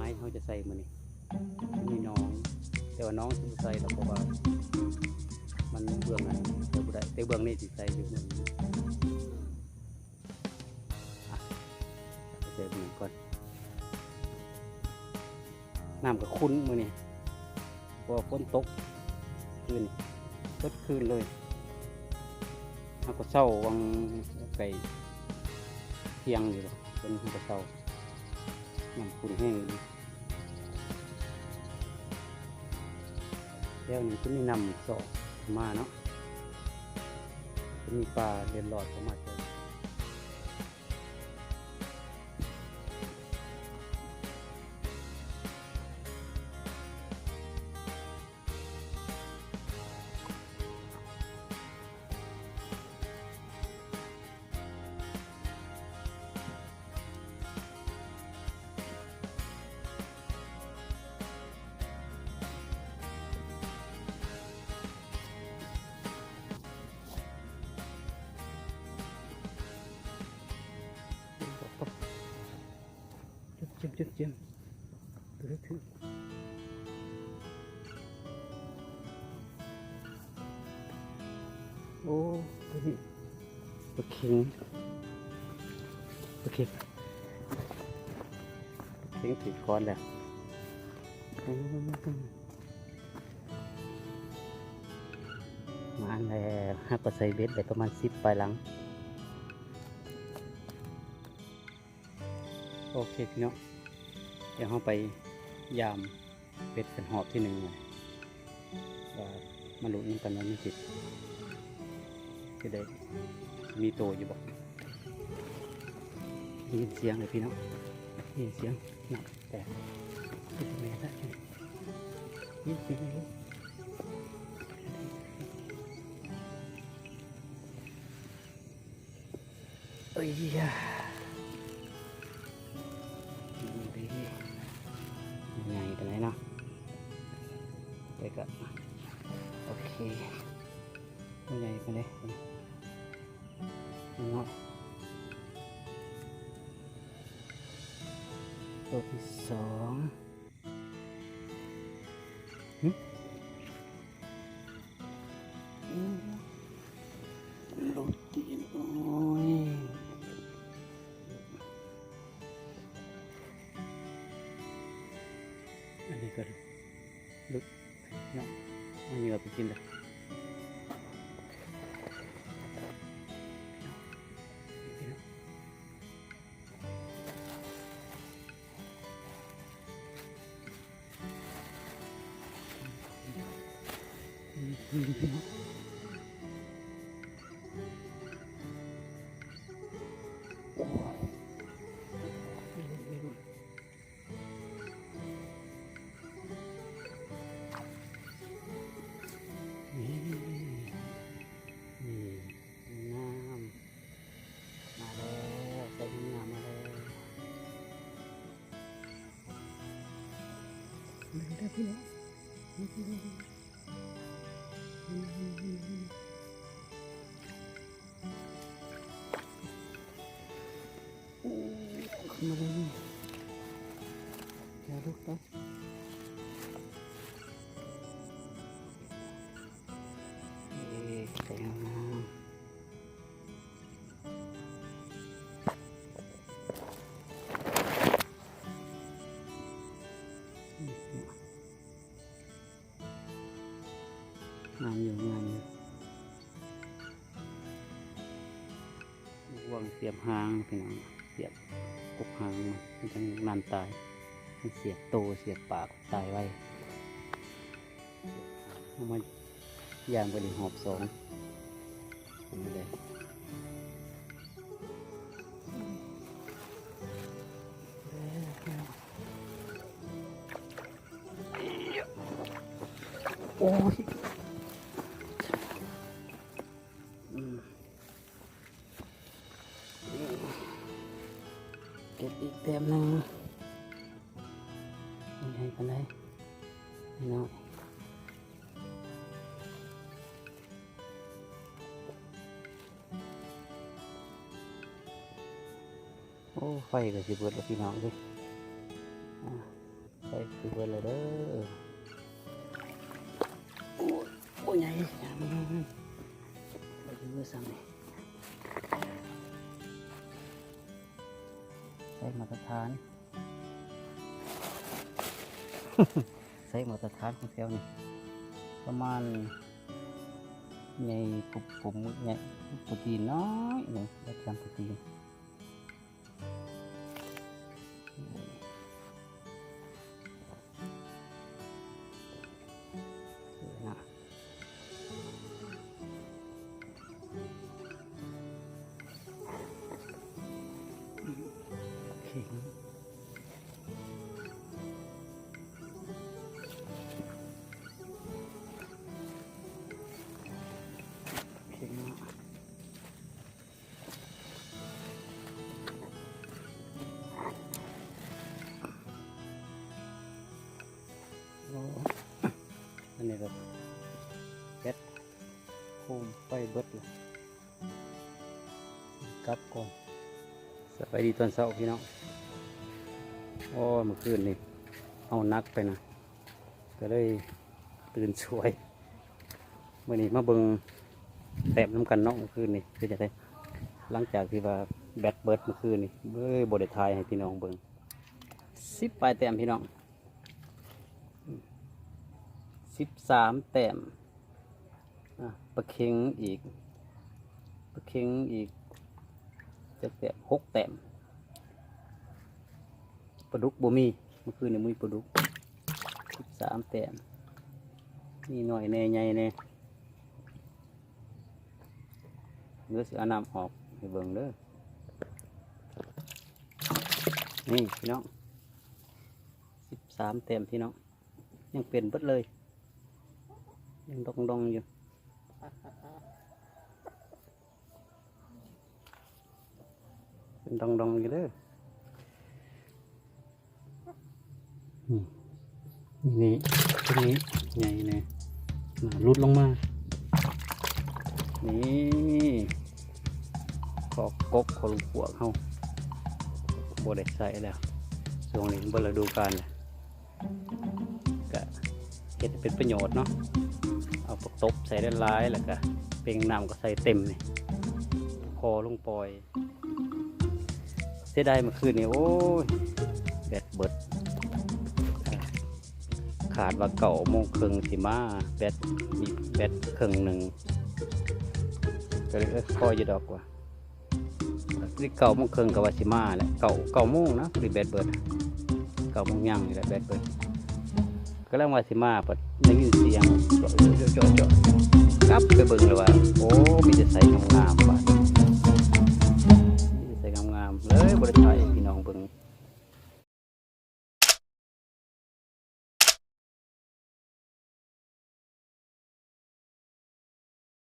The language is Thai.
ม้เขาจะใส่มันนี่น้อง แต่ว่าน้องจะใส่แล้วเพราะว่ามันเบื้องนั้นเดี๋ยวได้แต่เบื้องนี้สิใส่อยู่มันใส่เบื้องก่อนน้ำก็คุ้นมือนี่พอฝนตกคืนตกคืนเลยเขาก็เศร้าวังไก่เที่ยงอยู่หรอกเป็นเขาก็เศร้าน้ำคุ้นแห้งแล้วนี่ก็มีนำสอบมาเนาะจะมีปลาเรียนหลอดเข้ามาเจอจิ้มถือโอ้ตัวนี้โอเคติดก้อนแล้วมาแล้วฮักก็ใส่เบ็ดได้ประมาณ10ปลายหลังโอเคพี่น้องเดี๋ยวเราไปยามเป็ดเป็นหอบที่1เลยว่ามาลุ้นกันว่ามีติดจะได้มีโตอยู่บ่ได้ยินเสียงเลยพี่น้องได้ยินเสียงหนักแต่เป็นแม่ได้ยินเสียงเลยเอ้ยใหญ่กันเลยเนาะเด็กอะโอเคใหญ่กันเลยเนาะตัวที่2ลงตีนโอ้ยอันนี้ก็ลึกเนาะมันเหงื่อไปกินเลยได้พี่น้องขึ้นมาเลยอย่าลุกนะใส่น้ำงานอยู่วางเสียบหางพี่น้องเสียบกบหางมันจะนานตายมันเสียบโตเสียบปากตายไว้เอามาย่างไปเลยหอบ2นี่เลยโอ้ยเก็บอีกเต็มนึงนี่ให้กันได้นี่น้อยโอ้ไฟก็สิเบิดแล้วพี่น้องเลย เบิดเลยเด้อโอ้ยโอ้ยใหญ่ไปดูว่าสั่งนี่ใส่มาตรฐาน ใส่มาตรฐานของแถวนี่ประมาณในปุ่มเนี่ยโปรตีนน้อยเนี่ยแล้วจำโปรตีนนะเข่งอันนี้แบบแก๊สโคมไฟเบิดเลยกลับก่อนสบายดีตอนเช้าพี่น้องโอ้เมื่อคืนนี่เอานักไปนะก็เลยตื่นสวยเมื่อนี้มาเบิ่งแต้มน้ำกันเนาะเมื่อคืนนี่คือจะได้หลังจากที่ว่าแบตเบิดเมื่อคืนนี่บไดทายให้พี่น้องเบิ่ง10 ปลายแต้มพี่น้อง13 แต้มปลาเค็งอีกจะแต้ม6 แต้มปลาดุกบ่มีเมื่อคืนนี่มีปลาดุก13 แต้มนี่หน่อยแน่ใหญ่แน่เนื้อเสือน้ำออกให้เบิ่งเด้อนี่พี่น้อง13 แต้มพี่น้องยังเป็นเบิดเลยยังดองอยู่เป็นดองอยู่เด้อนี่ตรงนี้ใหญ่เนี่ยรุดลงมานี่ขอกบขอลูกหัวเข้าโบได้ใส่แล้วช่วงนี้บฤดูกาลเลยก็เห็ดเป็นประโยชน์เนาะเอาปกตบใส่ได้ร้ายแล้วก็เปล่งน้ำก็ใส่เต็มนี่คอลงปล่อยเสียดายเมื่อคืนนี่โอ้ยแบตเบิดขาดว่า9:30สิมาแบตมีแบตครึ่งหนึ่งก็เลยคอยจะดอกว่าที่9:30กับว่าสิมาแหละ9:00นะคือแบตเบิด9:00ยังนี่แหละแบตเบิดก็แล้วว่าสิมาปัดได้ยินเสียงเจาะกลับไปเบิ่งเลยว่าโอ้